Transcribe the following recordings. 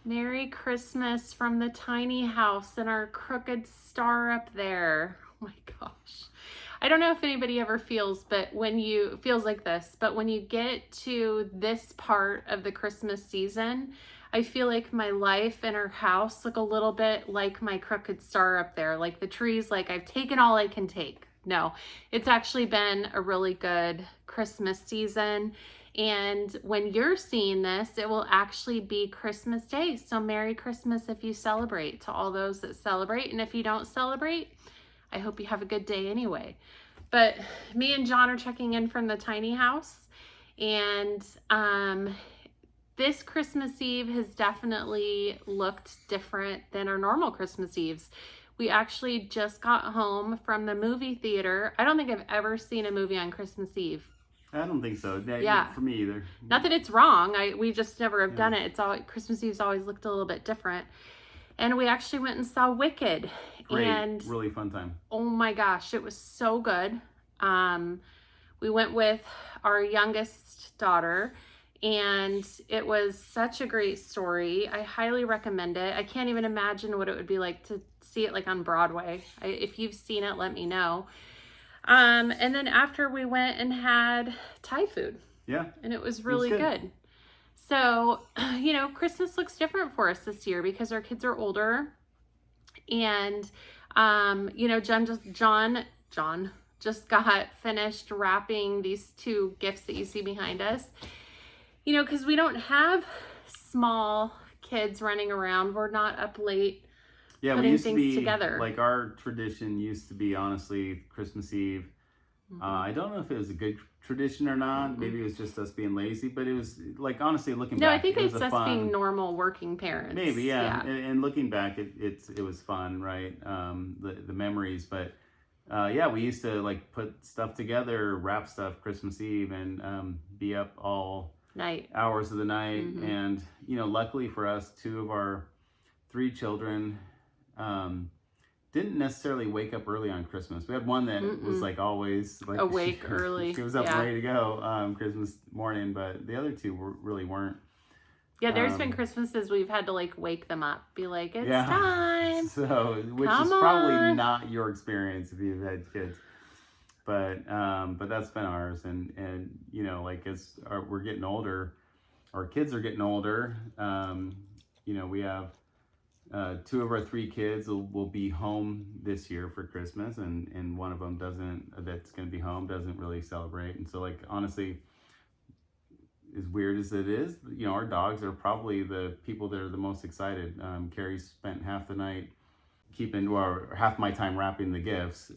Merry Christmas from the tiny house and our crooked star up there. Oh my gosh. I don't know if anybody ever feels like this, but when you get to this part of the Christmas season, I feel like my life and our house look a little bit like my crooked star up there. Like the trees, like I've taken all I can take. No, it's actually been a really good Christmas season. And when you're seeing this, it will actually be Christmas Day. So Merry Christmas if you celebrate, to all those that celebrate. And if you don't celebrate, I hope you have a good day anyway. But me and John are checking in from the tiny house. And this Christmas Eve has definitely looked different than our normal Christmas Eves. We actually just got home from the movie theater. I don't think I've ever seen a movie on Christmas Eve. I don't think so. Yeah. For me either. Not that it's wrong. We just never have done it. It's always, Christmas Eve's always looked a little bit different. And we actually went and saw Wicked. Great. And really fun time. Oh my gosh, it was so good. We went with our youngest daughter, and it was such a great story. I highly recommend it. I can't even imagine what it would be like to see it like on Broadway. If you've seen it, let me know. And then after we went and had Thai food. Yeah. And it was really good. So, Christmas looks different for us this year because our kids are older. And, John just got finished wrapping these two gifts that you see behind us. Because we don't have small kids running around. We're not up late. Yeah, we used to be together. Like our tradition used to be, honestly, Christmas Eve. Mm-hmm. I don't know if it was a good tradition or not. Mm-hmm. Maybe it was just us being lazy, but it was like, honestly, looking back, I think it's us being normal working parents. Maybe, yeah. And looking back, it was fun, right? The memories, but we used to like put stuff together, wrap stuff Christmas Eve, and be up all night, hours of the night. Mm-hmm. And luckily for us, 2 of our 3 children didn't necessarily wake up early on Christmas. We had one that was like always like awake early. She was up ready to go Christmas morning, but the other 2 really weren't. Yeah, there's been Christmases we've had to like wake them up, be like, it's time. So, which is probably not your experience if you've had kids, but that's been ours. And like as we're getting older, our kids are getting older. We have 2 of our 3 kids will be home this year for Christmas, and one of them that's going to be home doesn't really celebrate. And so, like, honestly, as weird as it is, our dogs are probably the people that are the most excited. Kari spent half the night half my time wrapping the gifts,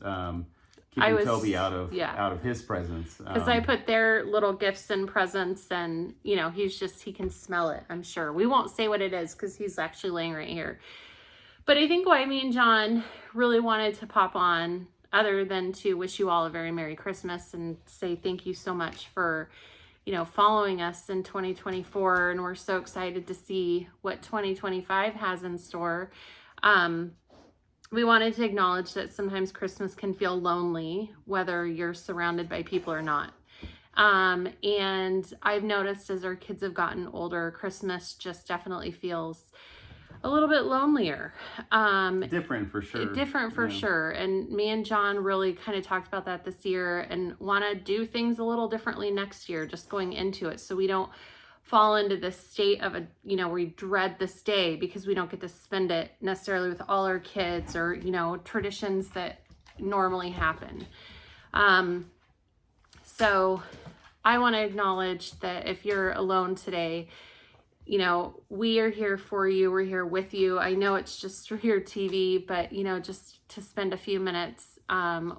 keeping Toby out of his presents. Because I put their little gifts and presents, and he can smell it, I'm sure. We won't say what it is because he's actually laying right here. But I think why me and John really wanted to pop on, other than to wish you all a very Merry Christmas and say thank you so much for following us in 2024, and we're so excited to see what 2025 has in store. We wanted to acknowledge that sometimes Christmas can feel lonely, whether you're surrounded by people or not. And I've noticed as our kids have gotten older, Christmas just definitely feels a little bit lonelier. Different for sure. Sure. And me and John really kind of talked about that this year and want to do things a little differently next year, just going into it, so we don't fall into this state of we dread this day because we don't get to spend it necessarily with all our kids or, traditions that normally happen. So I want to acknowledge that if you're alone today, we are here for you. We're here with you. I know it's just through your TV, but, just to spend a few minutes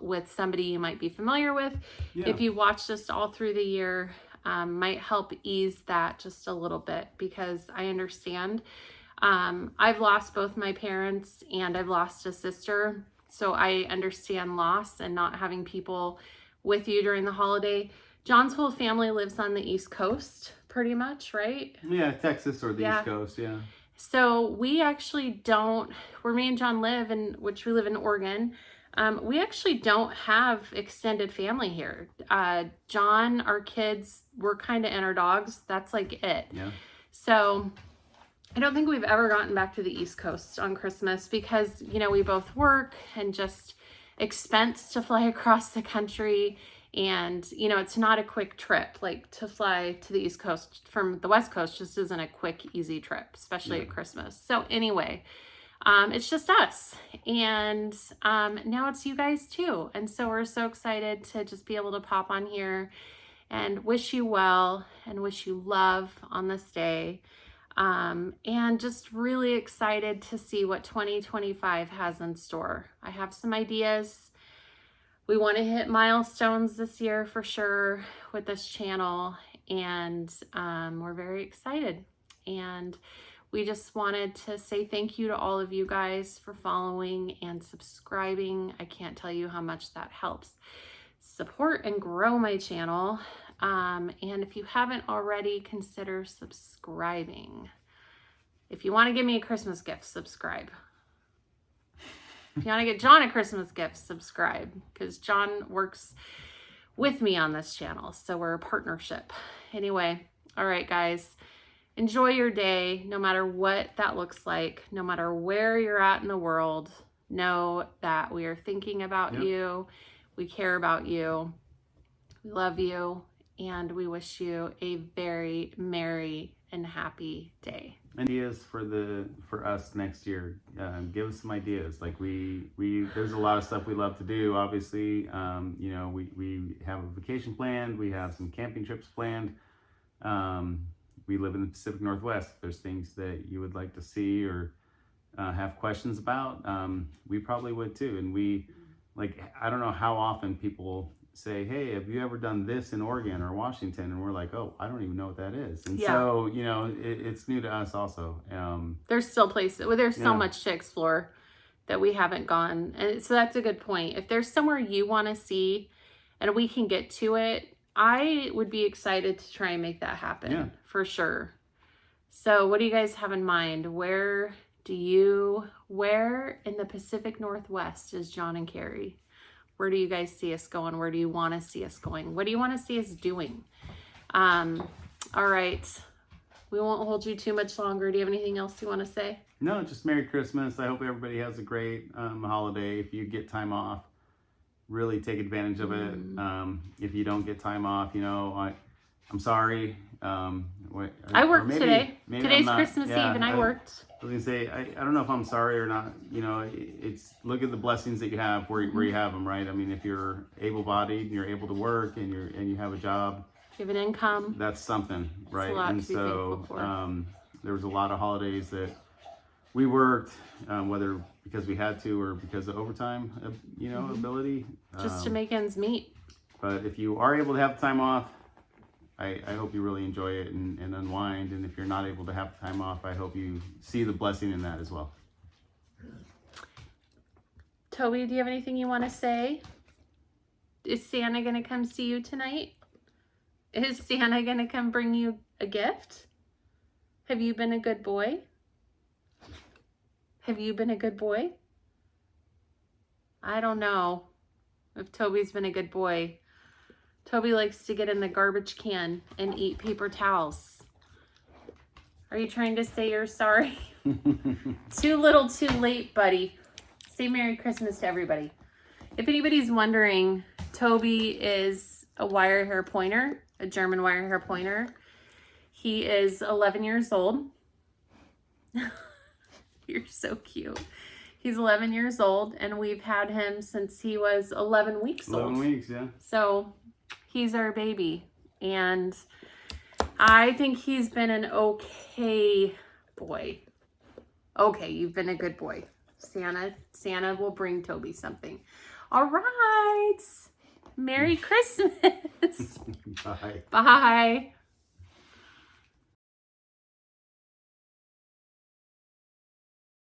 with somebody you might be familiar with. Yeah. If you watched us all through the year, might help ease that just a little bit, because I understand. I've lost both my parents and I've lost a sister. So I understand loss and not having people with you during the holiday. John's whole family lives on the East Coast, pretty much, right? Yeah, Texas or the East Coast, yeah. So we actually don't, where me and John live, which we live in Oregon, we actually don't have extended family here. John, our kids, we're kind of, and our dogs, that's like it. Yeah. So I don't think we've ever gotten back to the East Coast on Christmas because, you know, we both work and just expense to fly across the country. And, you know, it's not a quick trip. Like, to fly to the East Coast from the West Coast just isn't a quick, easy trip, especially at Christmas. So anyway, it's just us. And now it's you guys too. And so we're so excited to just be able to pop on here and wish you well and wish you love on this day. And just really excited to see what 2025 has in store. I have some ideas. We want to hit milestones this year for sure with this channel, and we're very excited. And we just wanted to say thank you to all of you guys for following and subscribing. I can't tell you how much that helps support and grow my channel. And if you haven't already, consider subscribing. If you want to give me a Christmas gift, subscribe. If you want to get John a Christmas gift, subscribe, because John works with me on this channel. So we're a partnership. Anyway, all right, guys, enjoy your day, no matter what that looks like, no matter where you're at in the world. Know that we are thinking about you. We care about you. We love you. And we wish you a very merry and happy day. Ideas for us next year. Give us some ideas. Like we there's a lot of stuff we love to do. Obviously, you know, we have a vacation planned. We have some camping trips planned. We live in the Pacific Northwest. If there's things that you would like to see or have questions about, we probably would too. And we, like, I don't know how often people say, hey, have you ever done this in Oregon or Washington? And we're like, oh, I don't even know what that is. And so, you know, it's new to us also. There's still places, well, there's so much to explore that we haven't gone. And so that's a good point. If there's somewhere you want to see and we can get to it, I would be excited to try and make that happen for sure. So what do you guys have in mind? Where in the Pacific Northwest is John and Kari? Where do you guys see us going? Where do you want to see us going? What do you want to see us doing? All right. We won't hold you too much longer. Do you have anything else you want to say? No, just Merry Christmas. I hope everybody has a great holiday. If you get time off, really take advantage of it. If you don't get time off, you know, I'm sorry. I worked today. Today's Christmas Eve and I worked. I was gonna say, I don't know if I'm sorry or not. You know, it's look at the blessings that you have where you have them, right? I mean, if you're able-bodied and you're able to work and you have a job, you have an income. That's something, right? That's a lot and to be so thankful for. There was a lot of holidays that we worked, whether because we had to or because of overtime, you know, ability. Just to make ends meet. But if you are able to have time off, I hope you really enjoy it and unwind. And if you're not able to have time off, I hope you see the blessing in that as well. Toby, do you have anything you want to say? Is Santa going to come see you tonight? Is Santa going to come bring you a gift? Have you been a good boy? Have you been a good boy? I don't know if Toby's been a good boy. Toby likes to get in the garbage can and eat paper towels. Are you trying to say you're sorry? Too little, too late, buddy. Say Merry Christmas to everybody. If anybody's wondering, Toby is a wire hair pointer, a German wire hair pointer. He is 11 years old. You're so cute. He's 11 years old, and we've had him since he was 11 weeks old. 11 weeks, yeah. So he's our baby, and I think he's been an okay boy. Okay, you've been a good boy. Santa will bring Toby something. All right. Merry Christmas. Bye. Bye.